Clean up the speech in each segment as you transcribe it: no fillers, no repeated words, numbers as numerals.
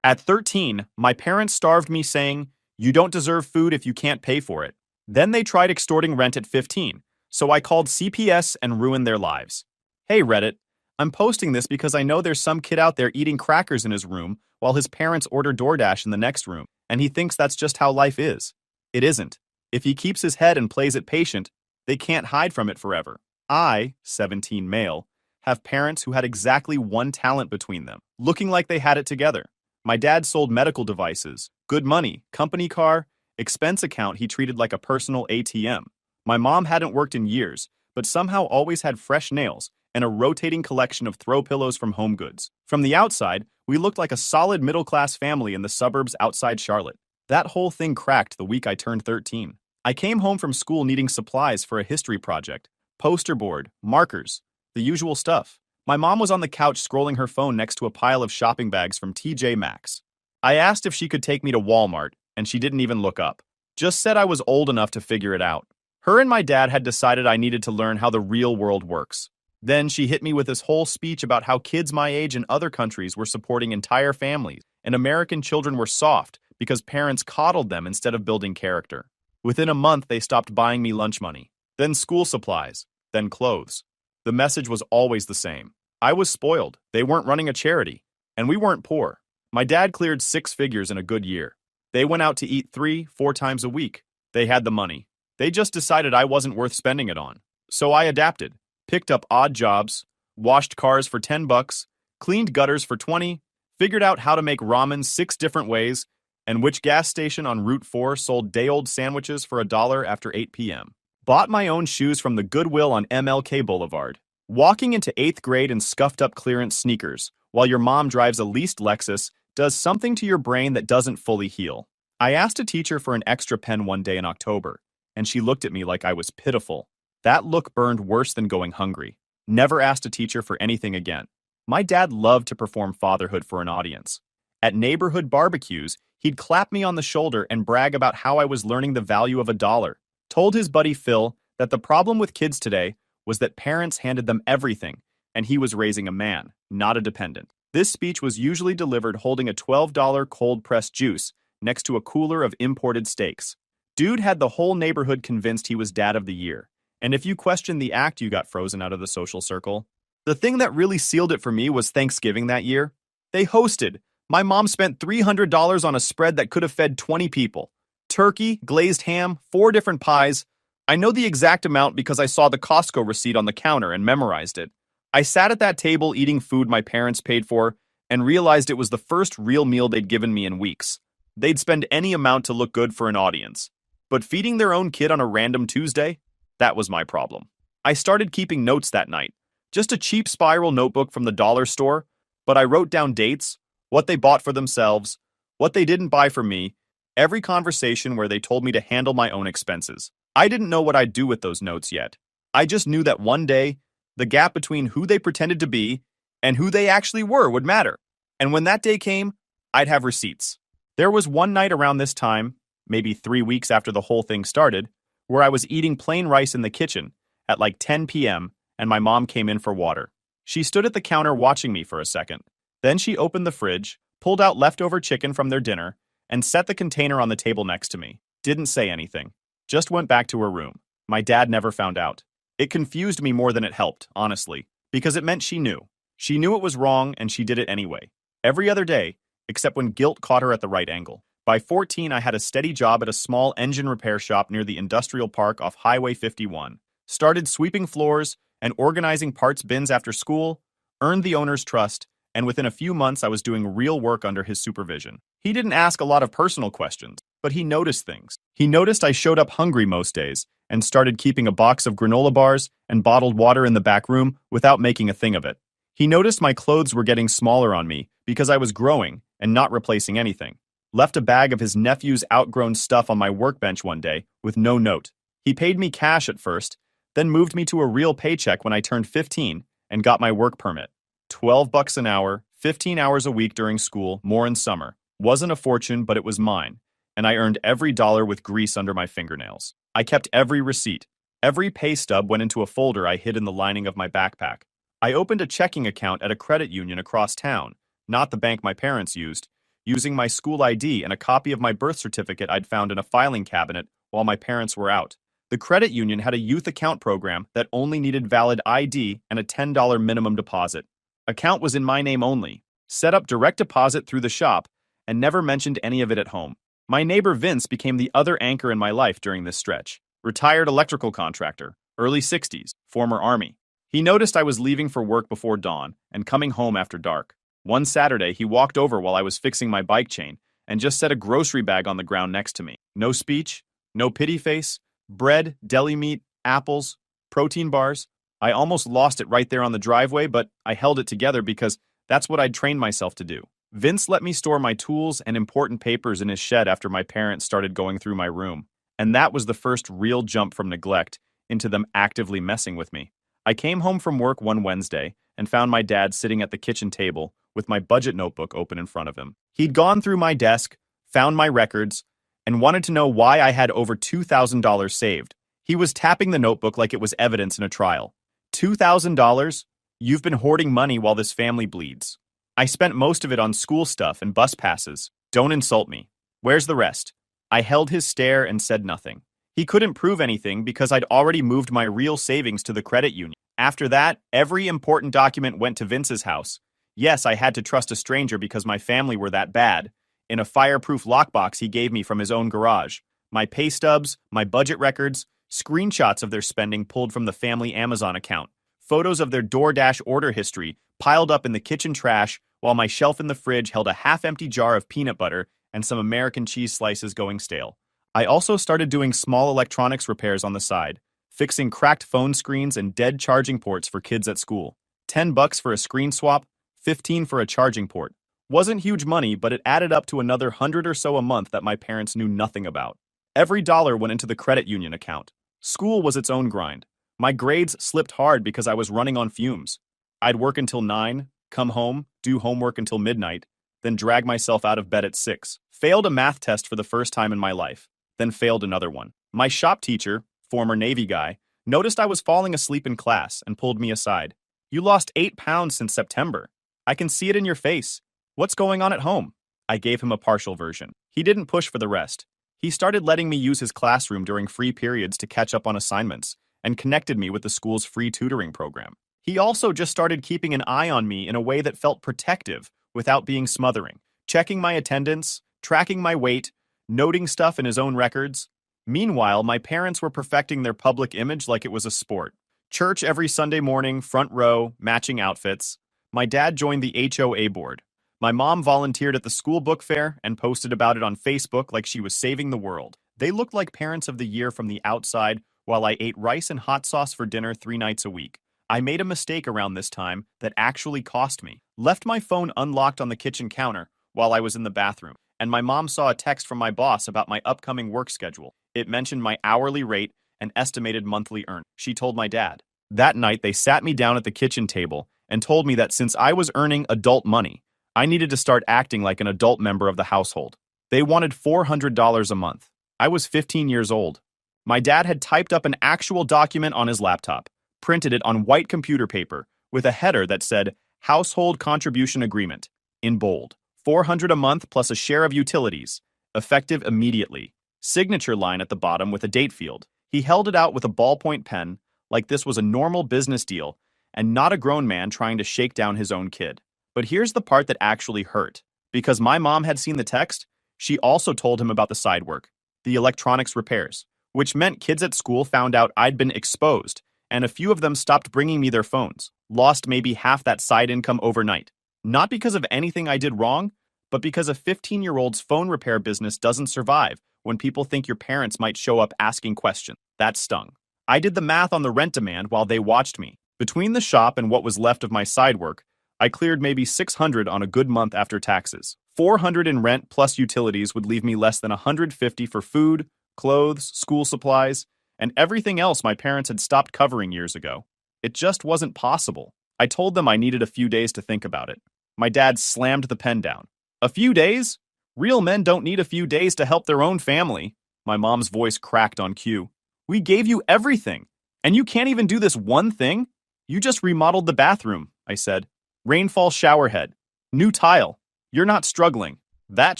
At 13, my parents starved me saying, "You don't deserve food if you can't pay for it." Then they tried extorting rent at 15, so I called CPS and ruined their lives. Hey Reddit, I'm posting this because I know there's some kid out there eating crackers in his room while his parents order DoorDash in the next room, and he thinks that's just how life is. It isn't. If he keeps his head and plays it patient, they can't hide from it forever. I, 17 male, have parents who had exactly one talent between them, looking like they had it together. My dad sold medical devices, good money, company car, expense account he treated like a personal ATM. My mom hadn't worked in years, but somehow always had fresh nails and a rotating collection of throw pillows from Home Goods. From the outside, we looked like a solid middle-class family in the suburbs outside Charlotte. That whole thing cracked the week I turned 13. I came home from school needing supplies for a history project, poster board, markers, the usual stuff. My mom was on the couch scrolling her phone next to a pile of shopping bags from TJ Maxx. I asked if she could take me to Walmart, and she didn't even look up. Just said I was old enough to figure it out. Her and my dad had decided I needed to learn how the real world works. Then she hit me with this whole speech about how kids my age in other countries were supporting entire families, and American children were soft because parents coddled them instead of building character. Within a month, they stopped buying me lunch money, then school supplies, then clothes. The message was always the same. I was spoiled, they weren't running a charity, and we weren't poor. My dad cleared 6 figures in a good year. They went out to eat 3-4 times a week. They had the money. They just decided I wasn't worth spending it on. So I adapted, picked up odd jobs, washed cars for $10, cleaned gutters for 20, figured out how to make ramen 6 different ways, and which gas station on Route 4 sold day-old sandwiches for $1 after 8 p.m. Bought my own shoes from the Goodwill on MLK Boulevard. Walking into 8th grade in scuffed-up clearance sneakers, while your mom drives a leased Lexus, does something to your brain that doesn't fully heal. I asked a teacher for an extra pen one day in October, and she looked at me like I was pitiful. That look burned worse than going hungry. Never asked a teacher for anything again. My dad loved to perform fatherhood for an audience. At neighborhood barbecues, he'd clap me on the shoulder and brag about how I was learning the value of $1. Told his buddy Phil that the problem with kids today was that parents handed them everything, and he was raising a man, not a dependent. This speech was usually delivered holding a $12 cold-pressed juice next to a cooler of imported steaks. Dude had the whole neighborhood convinced he was dad of the year, and if you questioned the act, you got frozen out of the social circle. The thing that really sealed it for me was Thanksgiving that year. They hosted. My mom spent $300 on a spread that could have fed 20 people. Turkey, glazed ham, 4 different pies. I know the exact amount because I saw the Costco receipt on the counter and memorized it. I sat at that table eating food my parents paid for and realized it was the first real meal they'd given me in weeks. They'd spend any amount to look good for an audience. But feeding their own kid on a random Tuesday? That was my problem. I started keeping notes that night. Just a cheap spiral notebook from the dollar store, but I wrote down dates, what they bought for themselves, what they didn't buy for me, every conversation where they told me to handle my own expenses. I didn't know what I'd do with those notes yet. I just knew that one day, the gap between who they pretended to be and who they actually were would matter. And when that day came, I'd have receipts. There was one night around this time, maybe 3 weeks after the whole thing started, where I was eating plain rice in the kitchen at like 10 p.m. and my mom came in for water. She stood at the counter watching me for a second. Then she opened the fridge, pulled out leftover chicken from their dinner, and set the container on the table next to me. Didn't say anything. Just went back to her room. My dad never found out. It confused me more than it helped, honestly, because it meant she knew. She knew it was wrong and she did it anyway. Every other day, except when guilt caught her at the right angle. By 14, I had a steady job at a small engine repair shop near the industrial park off Highway 51. Started sweeping floors and organizing parts bins after school, earned the owner's trust, and within a few months I was doing real work under his supervision. He didn't ask a lot of personal questions, but he noticed things. He noticed I showed up hungry most days and started keeping a box of granola bars and bottled water in the back room without making a thing of it. He noticed my clothes were getting smaller on me because I was growing and not replacing anything. Left a bag of his nephew's outgrown stuff on my workbench one day with no note. He paid me cash at first, then moved me to a real paycheck when I turned 15 and got my work permit. $12 an hour, 15 hours a week during school, more in summer. Wasn't a fortune, but it was mine, and I earned every dollar with grease under my fingernails. I kept every receipt. Every pay stub went into a folder I hid in the lining of my backpack. I opened a checking account at a credit union across town, not the bank my parents used, using my school ID and a copy of my birth certificate I'd found in a filing cabinet while my parents were out. The credit union had a youth account program that only needed valid ID and a $10 minimum deposit. Account was in my name only, set up direct deposit through the shop, and never mentioned any of it at home. My neighbor Vince became the other anchor in my life during this stretch. Retired electrical contractor, early 60s, former Army. He noticed I was leaving for work before dawn and coming home after dark. One Saturday, he walked over while I was fixing my bike chain and just set a grocery bag on the ground next to me. No speech, no pity face, bread, deli meat, apples, protein bars. I almost lost it right there on the driveway, but I held it together because that's what I'd trained myself to do. Vince let me store my tools and important papers in his shed after my parents started going through my room. And that was the first real jump from neglect into them actively messing with me. I came home from work one Wednesday and found my dad sitting at the kitchen table with my budget notebook open in front of him. He'd gone through my desk, found my records, and wanted to know why I had over $2,000 saved. He was tapping the notebook like it was evidence in a trial. $2,000? You've been hoarding money while this family bleeds. I spent most of it on school stuff and bus passes. Don't insult me. Where's the rest? I held his stare and said nothing. He couldn't prove anything because I'd already moved my real savings to the credit union. After that, every important document went to Vince's house. Yes, I had to trust a stranger because my family were that bad. In a fireproof lockbox he gave me from his own garage. My pay stubs, my budget records, screenshots of their spending pulled from the family Amazon account, photos of their DoorDash order history piled up in the kitchen trash while my shelf in the fridge held a half-empty jar of peanut butter and some American cheese slices going stale. I also started doing small electronics repairs on the side, fixing cracked phone screens and dead charging ports for kids at school. $10 for a screen swap, $15 for a charging port. Wasn't huge money, but it added up to another 100 or so a month that my parents knew nothing about. Every dollar went into the credit union account. School was its own grind. My grades slipped hard because I was running on fumes. I'd work until 9, come home, do homework until midnight, then drag myself out of bed at 6. Failed a math test for the first time in my life, then failed another one. My shop teacher, former Navy guy, noticed I was falling asleep in class and pulled me aside. You lost 8 pounds since September. I can see it in your face. What's going on at home? I gave him a partial version. He didn't push for the rest. He started letting me use his classroom during free periods to catch up on assignments and connected me with the school's free tutoring program. He also just started keeping an eye on me in a way that felt protective without being smothering, checking my attendance, tracking my weight, noting stuff in his own records. Meanwhile, my parents were perfecting their public image like it was a sport. Church every Sunday morning, front row, matching outfits. My dad joined the HOA board. My mom volunteered at the school book fair and posted about it on Facebook like she was saving the world. They looked like parents of the year from the outside while I ate rice and hot sauce for dinner 3 nights a week. I made a mistake around this time that actually cost me. Left my phone unlocked on the kitchen counter while I was in the bathroom, and my mom saw a text from my boss about my upcoming work schedule. It mentioned my hourly rate and estimated monthly earn. She told my dad. That night, they sat me down at the kitchen table and told me that since I was earning adult money, I needed to start acting like an adult member of the household. They wanted $400 a month. I was 15 years old. My dad had typed up an actual document on his laptop, printed it on white computer paper with a header that said, Household Contribution Agreement, in bold. $400 a month plus a share of utilities, effective immediately. Signature line at the bottom with a date field. He held it out with a ballpoint pen, like this was a normal business deal, and not a grown man trying to shake down his own kid. But here's the part that actually hurt. Because my mom had seen the text, she also told him about the side work, the electronics repairs, which meant kids at school found out I'd been exposed, and a few of them stopped bringing me their phones, lost maybe half that side income overnight. Not because of anything I did wrong, but because a 15-year-old's phone repair business doesn't survive when people think your parents might show up asking questions. That stung. I did the math on the rent demand while they watched me. Between the shop and what was left of my side work, I cleared maybe $600 on a good month after taxes. $400 in rent plus utilities would leave me less than $150 for food, clothes, school supplies, and everything else my parents had stopped covering years ago. It just wasn't possible. I told them I needed a few days to think about it. My dad slammed the pen down. A few days? Real men don't need a few days to help their own family. My mom's voice cracked on cue. We gave you everything, and you can't even do this one thing? You just remodeled the bathroom, I said. Rainfall shower head. New tile. You're not struggling. That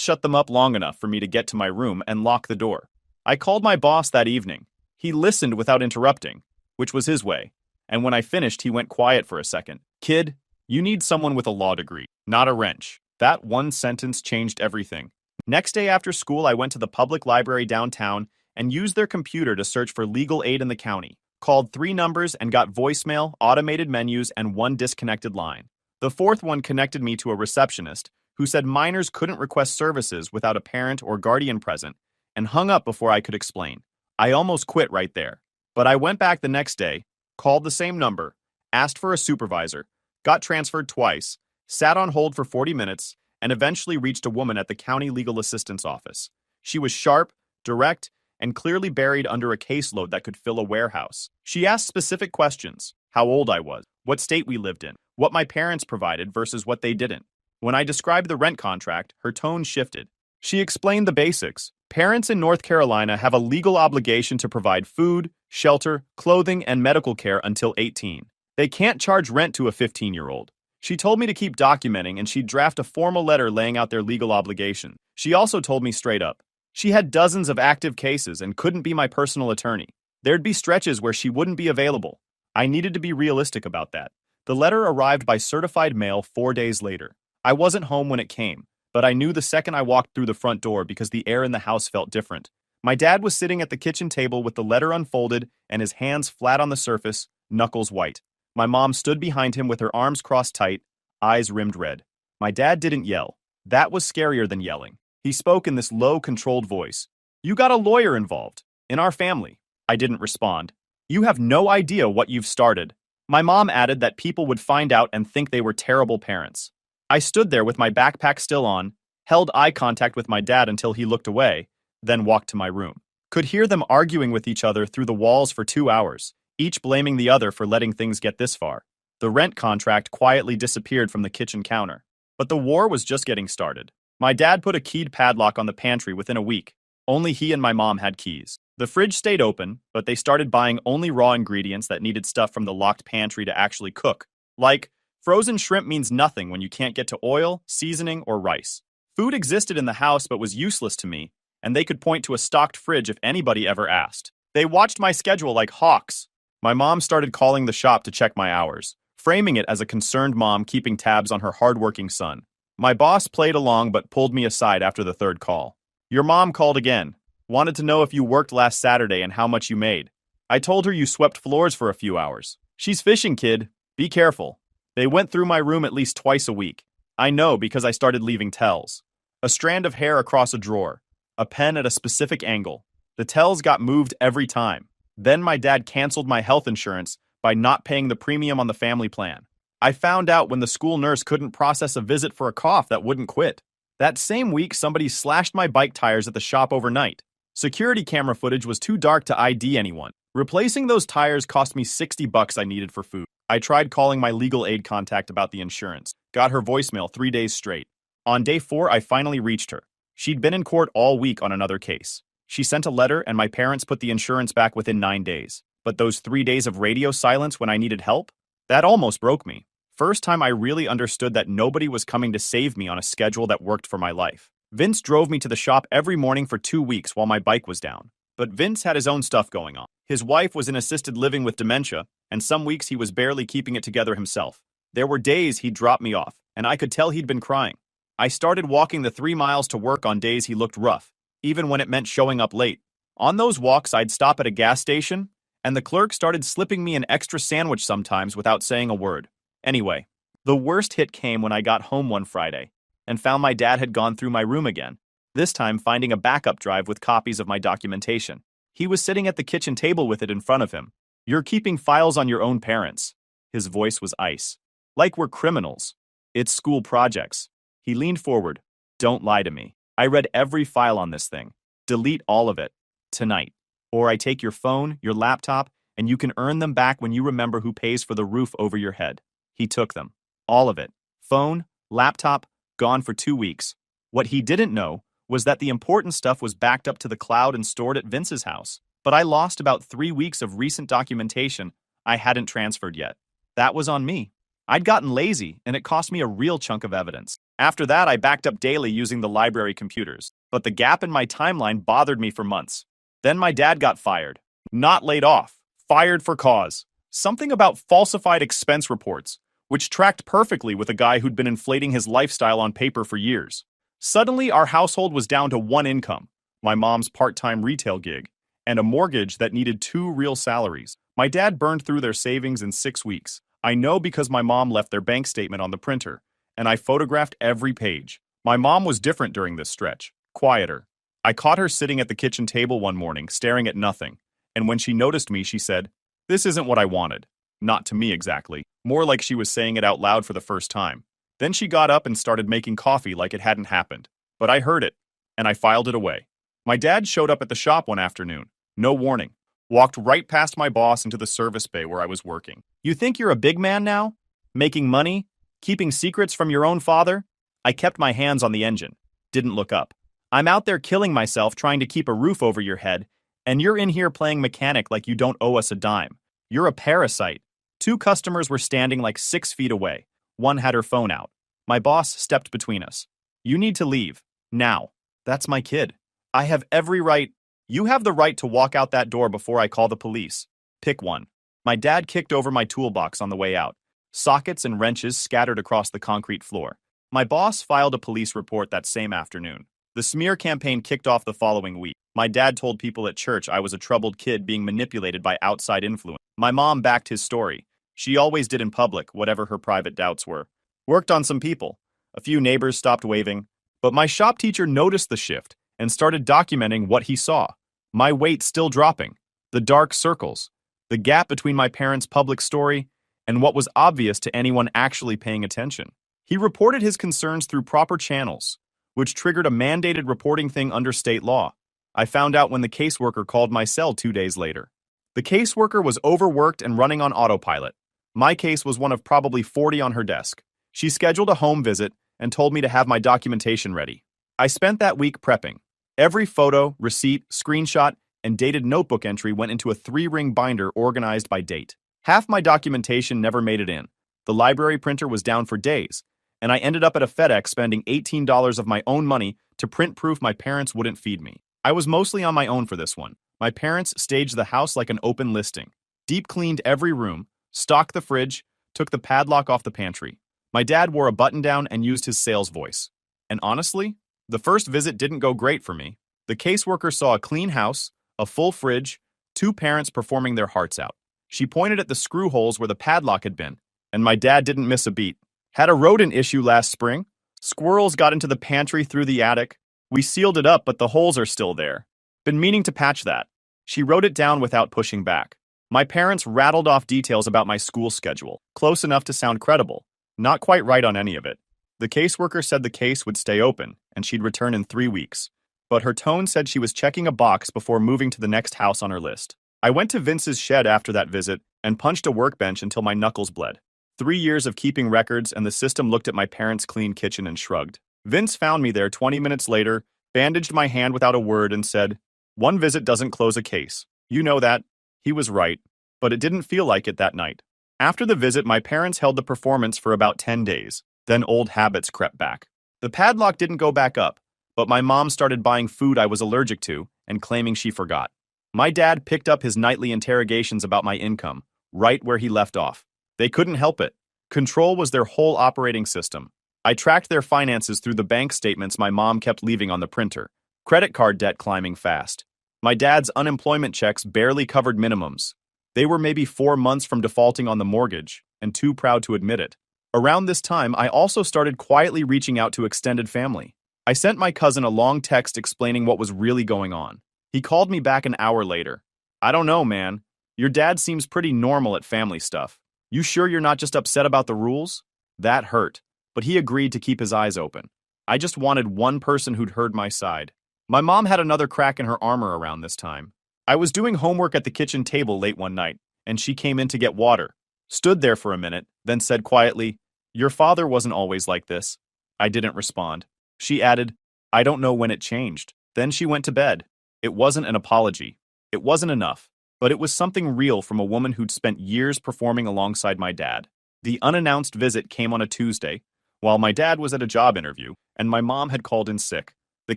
shut them up long enough for me to get to my room and lock the door. I called my boss that evening. He listened without interrupting, which was his way. And when I finished, he went quiet for a second. Kid, you need someone with a law degree, not a wrench. That one sentence changed everything. Next day after school, I went to the public library downtown and used their computer to search for legal aid in the county. Called 3 numbers and got voicemail, automated menus, and 1 disconnected line. The 4th one connected me to a receptionist who said minors couldn't request services without a parent or guardian present, and hung up before I could explain. I almost quit right there. But I went back the next day, called the same number, asked for a supervisor, got transferred twice, sat on hold for 40 minutes, and eventually reached a woman at the county legal assistance office. She was sharp, direct, and clearly buried under a caseload that could fill a warehouse. She asked specific questions: how old I was, what state we lived in, what my parents provided versus what they didn't. When I described the rent contract, her tone shifted. She explained the basics. Parents in North Carolina have a legal obligation to provide food, shelter, clothing, and medical care until 18. They can't charge rent to a 15-year-old. She told me to keep documenting and she'd draft a formal letter laying out their legal obligation. She also told me straight up. She had dozens of active cases and couldn't be my personal attorney. There'd be stretches where she wouldn't be available. I needed to be realistic about that. The letter arrived by certified mail 4 days later. I wasn't home when it came, but I knew the second I walked through the front door because the air in the house felt different. My dad was sitting at the kitchen table with the letter unfolded and his hands flat on the surface, knuckles white. My mom stood behind him with her arms crossed tight, eyes rimmed red. My dad didn't yell. That was scarier than yelling. He spoke in this low, controlled voice. "You got a lawyer involved. In our family." I didn't respond. "You have no idea what you've started." My mom added that people would find out and think they were terrible parents. I stood there with my backpack still on, held eye contact with my dad until he looked away, then walked to my room. Could hear them arguing with each other through the walls for 2 hours, each blaming the other for letting things get this far. The rent contract quietly disappeared from the kitchen counter. But the war was just getting started. My dad put a keyed padlock on the pantry within a week. Only he and my mom had keys. The fridge stayed open, but they started buying only raw ingredients that needed stuff from the locked pantry to actually cook. Like, frozen shrimp means nothing when you can't get to oil, seasoning, or rice. Food existed in the house but was useless to me, and they could point to a stocked fridge if anybody ever asked. They watched my schedule like hawks. My mom started calling the shop to check my hours, framing it as a concerned mom keeping tabs on her hardworking son. My boss played along but pulled me aside after the 3rd call. "Your mom called again. Wanted to know if you worked last Saturday and how much you made. I told her you swept floors for a few hours. She's fishing, kid. Be careful." They went through my room at least twice a week. I know because I started leaving tells. A strand of hair across a drawer. A pen at a specific angle. The tells got moved every time. Then my dad canceled my health insurance by not paying the premium on the family plan. I found out when the school nurse couldn't process a visit for a cough that wouldn't quit. That same week, somebody slashed my bike tires at the shop overnight. Security camera footage was too dark to ID anyone. Replacing those tires cost me $60 I needed for food. I tried calling my legal aid contact about the insurance. Got her voicemail 3 days straight. On day 4, I finally reached her. She'd been in court all week on another case. She sent a letter and my parents put the insurance back within 9 days. But those 3 days of radio silence when I needed help? That almost broke me. First time I really understood that nobody was coming to save me on a schedule that worked for my life. Vince drove me to the shop every morning for 2 weeks while my bike was down. But Vince had his own stuff going on. His wife was in assisted living with dementia, and some weeks he was barely keeping it together himself. There were days he'd drop me off, and I could tell he'd been crying. I started walking the 3 miles to work on days he looked rough, even when it meant showing up late. On those walks, I'd stop at a gas station, and the clerk started slipping me an extra sandwich sometimes without saying a word. Anyway, the worst hit came when I got home one Friday and found my dad had gone through my room again, this time finding a backup drive with copies of my documentation. He was sitting at the kitchen table with it in front of him. "You're keeping files on your own parents." His voice was ice. "Like we're criminals. It's school projects." He leaned forward. "Don't lie to me. I read every file on this thing. Delete all of it. Tonight. Or I take your phone, your laptop, and you can earn them back when you remember who pays for the roof over your head." He took them. All of it. Phone, laptop, gone for 2 weeks. What he didn't know was that the important stuff was backed up to the cloud and stored at Vince's house. But I lost about 3 weeks of recent documentation I hadn't transferred yet. That was on me. I'd gotten lazy, and it cost me a real chunk of evidence. After that, I backed up daily using the library computers, but the gap in my timeline bothered me for months. Then my dad got fired. Not laid off, fired for cause. Something about falsified expense reports, which tracked perfectly with a guy who'd been inflating his lifestyle on paper for years. Suddenly, our household was down to one income, my mom's part-time retail gig, and a mortgage that needed two real salaries. My dad burned through their savings in 6 weeks. I know because my mom left their bank statement on the printer, and I photographed every page. My mom was different during this stretch, quieter. I caught her sitting at the kitchen table one morning, staring at nothing, and when she noticed me, she said, "This isn't what I wanted." Not to me exactly, more like she was saying it out loud for the first time. Then she got up and started making coffee like it hadn't happened. But I heard it, and I filed it away. My dad showed up at the shop one afternoon, no warning, walked right past my boss into the service bay where I was working. "You think you're a big man now? Making money? Keeping secrets from your own father?" I kept my hands on the engine, didn't look up. "I'm out there killing myself trying to keep a roof over your head, and you're in here playing mechanic like you don't owe us a dime. You're a parasite." Two customers were standing like 6 feet away. One had her phone out. My boss stepped between us. "You need to leave. Now." "That's my kid. I have every right." "You have the right to walk out that door before I call the police. Pick one." My dad kicked over my toolbox on the way out. Sockets and wrenches scattered across the concrete floor. My boss filed a police report that same afternoon. The smear campaign kicked off the following week. My dad told people at church I was a troubled kid being manipulated by outside influence. My mom backed his story. She always did in public, whatever her private doubts were. Worked on some people. A few neighbors stopped waving. But my shop teacher noticed the shift and started documenting what he saw. My weight still dropping. The dark circles. The gap between my parents' public story and what was obvious to anyone actually paying attention. He reported his concerns through proper channels, which triggered a mandated reporting thing under state law. I found out when the caseworker called my cell 2 days later. The caseworker was overworked and running on autopilot. My case was one of probably 40 on her desk. She scheduled a home visit and told me to have my documentation ready. I spent that week prepping. Every photo, receipt, screenshot, and dated notebook entry went into a 3-ring binder organized by date. Half my documentation never made it in. The library printer was down for days, and I ended up at a FedEx spending $18 of my own money to print proof my parents wouldn't feed me. I was mostly on my own for this one. My parents staged the house like an open listing. Deep cleaned every room, stocked the fridge, took the padlock off the pantry. My dad wore a button-down and used his sales voice. And honestly, the first visit didn't go great for me. The caseworker saw a clean house, a full fridge, 2 parents performing their hearts out. She pointed at the screw holes where the padlock had been, and my dad didn't miss a beat. "Had a rodent issue last spring. Squirrels got into the pantry through the attic. We sealed it up, but the holes are still there. Been meaning to patch that." She wrote it down without pushing back. My parents rattled off details about my school schedule, close enough to sound credible, not quite right on any of it. The caseworker said the case would stay open, and she'd return in 3 weeks. But her tone said she was checking a box before moving to the next house on her list. I went to Vince's shed after that visit and punched a workbench until my knuckles bled. 3 years of keeping records, and the system looked at my parents' clean kitchen and shrugged. Vince found me there 20 minutes later, bandaged my hand without a word, and said, "One visit doesn't close a case. You know that." He was right, but it didn't feel like it that night. After the visit, my parents held the performance for about 10 days. Then old habits crept back. The padlock didn't go back up, but my mom started buying food I was allergic to and claiming she forgot. My dad picked up his nightly interrogations about my income, right where he left off. They couldn't help it. Control was their whole operating system. I tracked their finances through the bank statements my mom kept leaving on the printer. Credit card debt climbing fast. My dad's unemployment checks barely covered minimums. They were maybe 4 months from defaulting on the mortgage, and too proud to admit it. Around this time, I also started quietly reaching out to extended family. I sent my cousin a long text explaining what was really going on. He called me back an hour later. "I don't know, man. Your dad seems pretty normal at family stuff. You sure you're not just upset about the rules?" That hurt, but he agreed to keep his eyes open. I just wanted one person who'd heard my side. My mom had another crack in her armor around this time. I was doing homework at the kitchen table late one night, and she came in to get water. Stood there for a minute, then said quietly, "Your father wasn't always like this." I didn't respond. She added, "I don't know when it changed." Then she went to bed. It wasn't an apology. It wasn't enough, but it was something real from a woman who'd spent years performing alongside my dad. The unannounced visit came on a Tuesday, while my dad was at a job interview and my mom had called in sick. The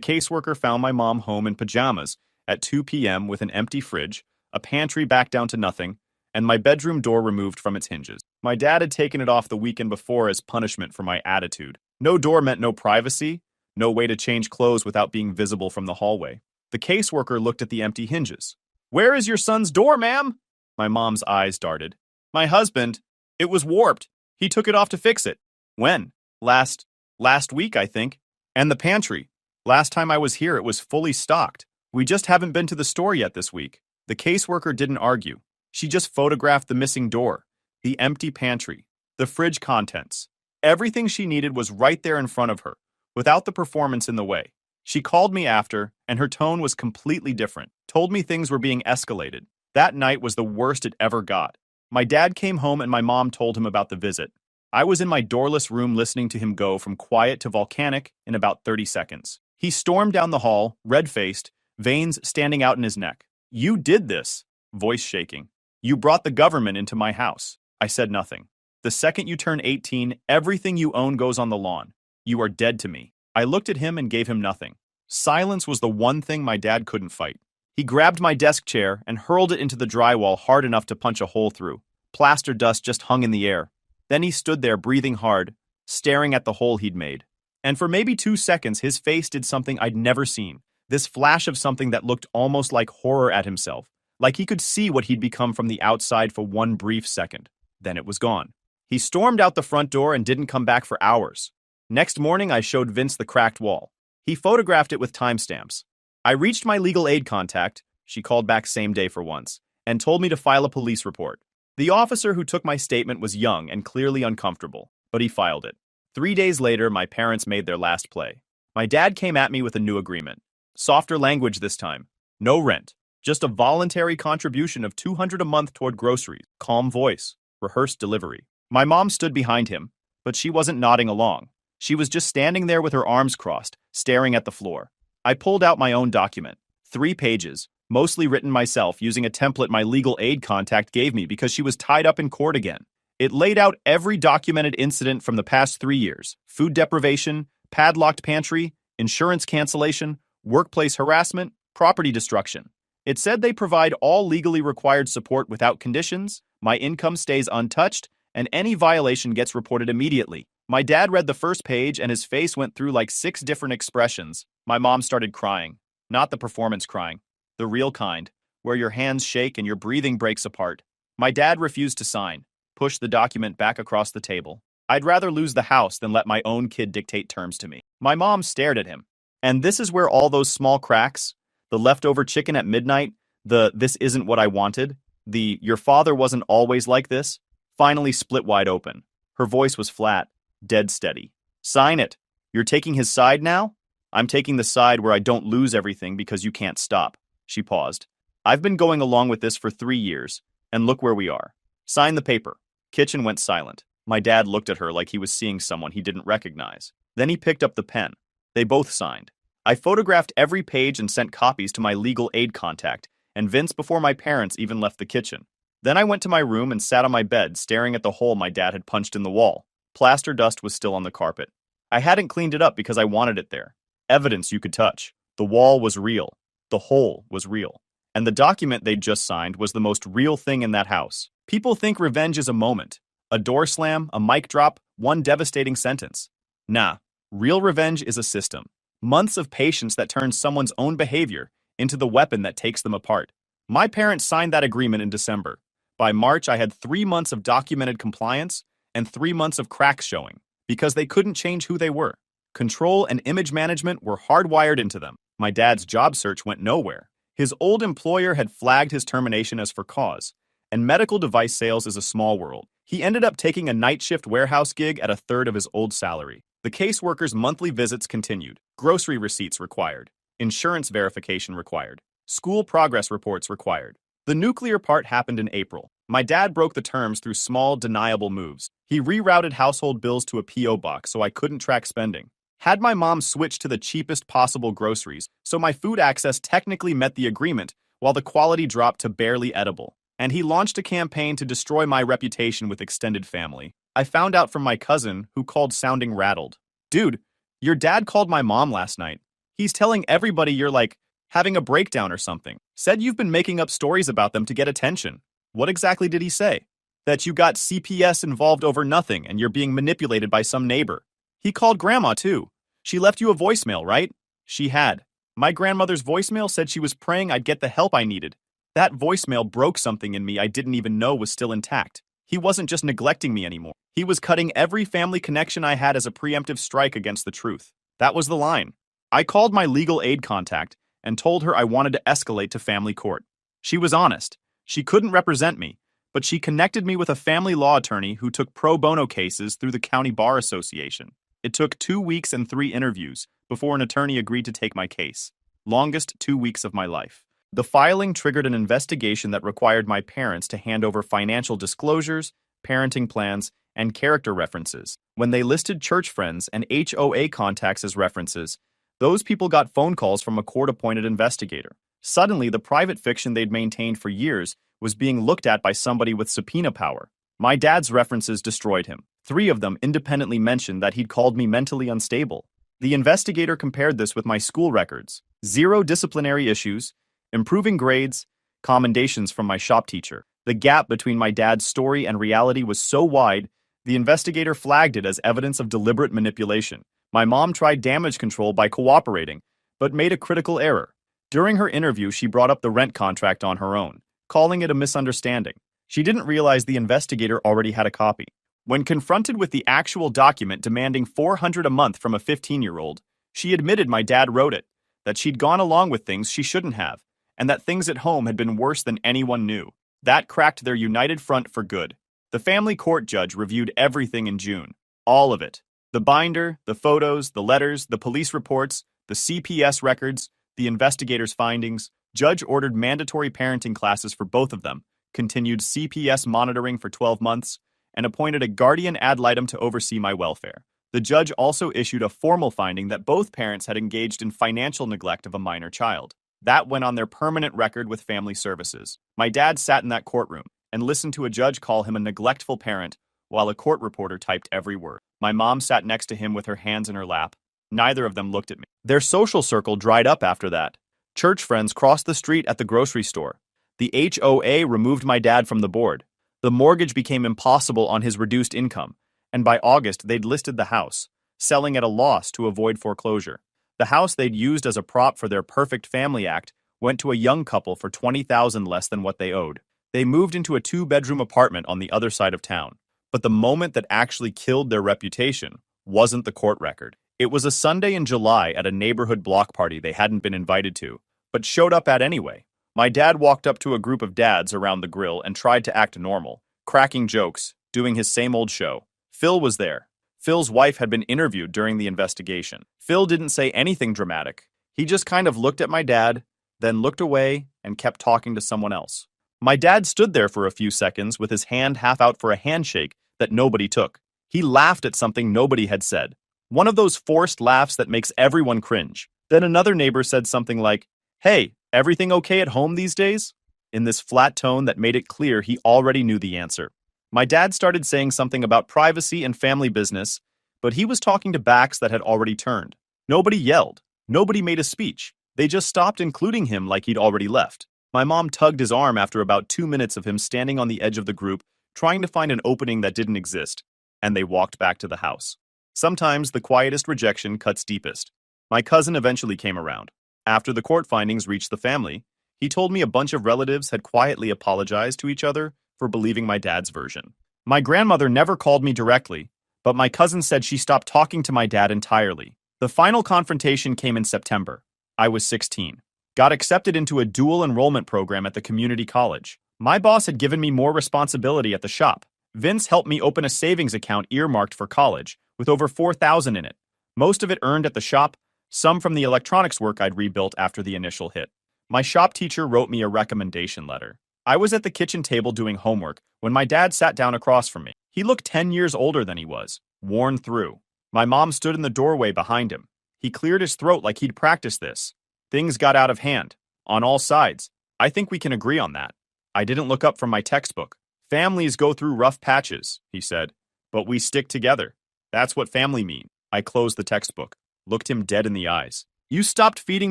caseworker found my mom home in pajamas at 2 p.m. with an empty fridge, a pantry back down to nothing, and my bedroom door removed from its hinges. My dad had taken it off the weekend before as punishment for my attitude. No door meant no privacy, no way to change clothes without being visible from the hallway. The caseworker looked at the empty hinges. "Where is your son's door, ma'am?" My mom's eyes darted. "My husband. It was warped. He took it off to fix it." "When?" Last week, I think." "And the pantry. Last time I was here, it was fully stocked. We just haven't been to the store yet this week." The caseworker didn't argue. She just photographed the missing door, the empty pantry, the fridge contents. Everything she needed was right there in front of her, without the performance in the way. She called me after, and her tone was completely different, told me things were being escalated. That night was the worst it ever got. My dad came home and my mom told him about the visit. I was in my doorless room listening to him go from quiet to volcanic in about 30 seconds. He stormed down the hall, red-faced, veins standing out in his neck. "You did this," voice shaking. "You brought the government into my house." I said nothing. "The second you turn 18, everything you own goes on the lawn. You are dead to me." I looked at him and gave him nothing. Silence was the one thing my dad couldn't fight. He grabbed my desk chair and hurled it into the drywall hard enough to punch a hole through. Plaster dust just hung in the air. Then he stood there breathing hard, staring at the hole he'd made. And for maybe 2 seconds, his face did something I'd never seen. This flash of something that looked almost like horror at himself, like he could see what he'd become from the outside for one brief second. Then it was gone. He stormed out the front door and didn't come back for hours. Next morning, I showed Vince the cracked wall. He photographed it with timestamps. I reached my legal aid contact, she called back same day for once, and told me to file a police report. The officer who took my statement was young and clearly uncomfortable, but he filed it. 3 days later, my parents made their last play. My dad came at me with a new agreement. Softer language this time. No rent. Just a voluntary contribution of $200 a month toward groceries. Calm voice. Rehearsed delivery. My mom stood behind him, but she wasn't nodding along. She was just standing there with her arms crossed, staring at the floor. I pulled out my own document. 3 pages, mostly written myself using a template my legal aid contact gave me because she was tied up in court again. It laid out every documented incident from the past 3 years: food deprivation, padlocked pantry, insurance cancellation, workplace harassment, property destruction. It said they provide all legally required support without conditions, my income stays untouched, and any violation gets reported immediately. My dad read the first page and his face went through like 6 different expressions. My mom started crying. Not the performance crying. The real kind, where your hands shake and your breathing breaks apart. My dad refused to sign, pushed the document back across the table. I'd rather lose the house than let my own kid dictate terms to me. My mom stared at him. And this is where all those small cracks, the leftover chicken at midnight, the "this isn't what I wanted," the "your father wasn't always like this," finally split wide open. Her voice was flat, dead steady. "Sign it. You're taking his side now?" "I'm taking the side where I don't lose everything because you can't stop." She paused. "I've been going along with this for 3 years, and look where we are. Sign the paper." Kitchen went silent. My dad looked at her like he was seeing someone he didn't recognize. Then he picked up the pen. They both signed. I photographed every page and sent copies to my legal aid contact, and Vince before my parents even left the kitchen. Then I went to my room and sat on my bed, staring at the hole my dad had punched in the wall. Plaster dust was still on the carpet. I hadn't cleaned it up because I wanted it there. Evidence you could touch. The wall was real. The hole was real. And the document they'd just signed was the most real thing in that house. People think revenge is a moment. A door slam, a mic drop, one devastating sentence. Nah, real revenge is a system. Months of patience that turns someone's own behavior into the weapon that takes them apart. My parents signed that agreement in December. By March, I had 3 months of documented compliance and 3 months of cracks showing because they couldn't change who they were. Control and image management were hardwired into them. My dad's job search went nowhere. His old employer had flagged his termination as for cause, and medical device sales is a small world. He ended up taking a night shift warehouse gig at a third of his old salary. The caseworker's monthly visits continued. Grocery receipts required. Insurance verification required. School progress reports required. The nuclear part happened in April. My dad broke the terms through small, deniable moves. He rerouted household bills to a P.O. box so I couldn't track spending. Had my mom switch to the cheapest possible groceries, so my food access technically met the agreement, while the quality dropped to barely edible. And he launched a campaign to destroy my reputation with extended family. I found out from my cousin, who called sounding rattled. Dude, your dad called my mom last night. He's telling everybody you're like having a breakdown or something. Said you've been making up stories about them to get attention. What exactly did he say? That you got CPS involved over nothing and you're being manipulated by some neighbor. He called grandma too. She left you a voicemail, right? She had. My grandmother's voicemail said she was praying I'd get the help I needed. That voicemail broke something in me I didn't even know was still intact. He wasn't just neglecting me anymore. He was cutting every family connection I had as a preemptive strike against the truth. That was the line. I called my legal aid contact and told her I wanted to escalate to family court. She was honest. She couldn't represent me, but she connected me with a family law attorney who took pro bono cases through the County Bar Association. It took 2 weeks and 3 interviews before an attorney agreed to take my case. Longest 2 weeks of my life. The filing triggered an investigation that required my parents to hand over financial disclosures, parenting plans, and character references. When they listed church friends and HOA contacts as references, those people got phone calls from a court-appointed investigator. Suddenly, the private fiction they'd maintained for years was being looked at by somebody with subpoena power. My dad's references destroyed him. 3 of them independently mentioned that he'd called me mentally unstable. The investigator compared this with my school records. 0 disciplinary issues, improving grades, commendations from my shop teacher. The gap between my dad's story and reality was so wide, the investigator flagged it as evidence of deliberate manipulation. My mom tried damage control by cooperating, but made a critical error. During her interview, she brought up the rent contract on her own, calling it a misunderstanding. She didn't realize the investigator already had a copy. When confronted with the actual document demanding $400 a month from a 15-year-old, she admitted my dad wrote it, that she'd gone along with things she shouldn't have, and that things at home had been worse than anyone knew. That cracked their united front for good. The family court judge reviewed everything in June. All of it. The binder, the photos, the letters, the police reports, the CPS records, the investigator's findings. Judge ordered mandatory parenting classes for both of them, continued CPS monitoring for 12 months, and appointed a guardian ad litem to oversee my welfare. The judge also issued a formal finding that both parents had engaged in financial neglect of a minor child. That went on their permanent record with family services. My dad sat in that courtroom and listened to a judge call him a neglectful parent while a court reporter typed every word. My mom sat next to him with her hands in her lap. Neither of them looked at me. Their social circle dried up after that. Church friends crossed the street at the grocery store. The HOA removed my dad from the board. The mortgage became impossible on his reduced income, and by August they'd listed the house, selling at a loss to avoid foreclosure. The house they'd used as a prop for their perfect family act went to a young couple for $20,000 less than what they owed. They moved into a 2-bedroom apartment on the other side of town. But the moment that actually killed their reputation wasn't the court record. It was a Sunday in July at a neighborhood block party they hadn't been invited to, but showed up at anyway. My dad walked up to a group of dads around the grill and tried to act normal, cracking jokes, doing his same old show. Phil was there. Phil's wife had been interviewed during the investigation. Phil didn't say anything dramatic. He just kind of looked at my dad, then looked away and kept talking to someone else. My dad stood there for a few seconds with his hand half out for a handshake that nobody took. He laughed at something nobody had said. One of those forced laughs that makes everyone cringe. Then another neighbor said something like, "Hey, everything okay at home these days?" In this flat tone that made it clear he already knew the answer. My dad started saying something about privacy and family business, but he was talking to backs that had already turned. Nobody yelled. Nobody made a speech. They just stopped including him like he'd already left. My mom tugged his arm after about 2 minutes of him standing on the edge of the group, trying to find an opening that didn't exist, and they walked back to the house. Sometimes the quietest rejection cuts deepest. My cousin eventually came around. After the court findings reached the family, he told me a bunch of relatives had quietly apologized to each other for believing my dad's version. My grandmother never called me directly, but my cousin said she stopped talking to my dad entirely. The final confrontation came in September. I was 16. Got accepted into a dual enrollment program at the community college. My boss had given me more responsibility at the shop. Vince helped me open a savings account earmarked for college, with over $4,000 in it. Most of it earned at the shop, some from the electronics work I'd rebuilt after the initial hit. My shop teacher wrote me a recommendation letter. I was at the kitchen table doing homework when my dad sat down across from me. He looked 10 years older than he was, worn through. My mom stood in the doorway behind him. He cleared his throat like he'd practiced this. Things got out of hand, on all sides. I think we can agree on that. I didn't look up from my textbook. Families go through rough patches, he said. But we stick together. That's what family means. I closed the textbook, looked him dead in the eyes. You stopped feeding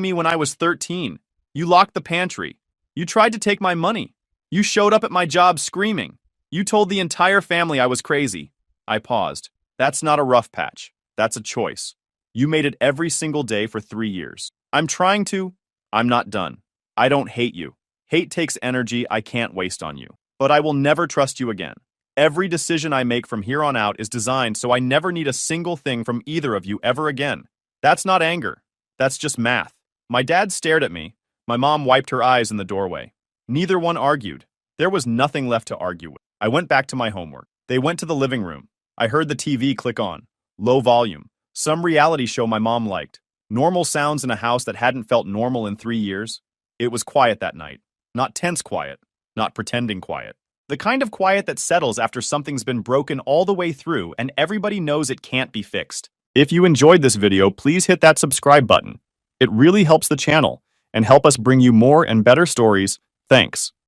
me when I was 13. You locked the pantry. You tried to take my money. You showed up at my job screaming. You told the entire family I was crazy. I paused. That's not a rough patch. That's a choice. You made it every single day for 3 years. I'm trying to. I'm not done. I don't hate you. Hate takes energy I can't waste on you. But I will never trust you again. Every decision I make from here on out is designed so I never need a single thing from either of you ever again. That's not anger. That's just math. My dad stared at me. My mom wiped her eyes in the doorway. Neither one argued. There was nothing left to argue with. I went back to my homework. They went to the living room. I heard the TV click on. Low volume. Some reality show my mom liked. Normal sounds in a house that hadn't felt normal in 3 years. It was quiet that night. Not tense quiet. Not pretending quiet. The kind of quiet that settles after something's been broken all the way through and everybody knows it can't be fixed. If you enjoyed this video, please hit that subscribe button. It really helps the channel and help us bring you more and better stories. Thanks.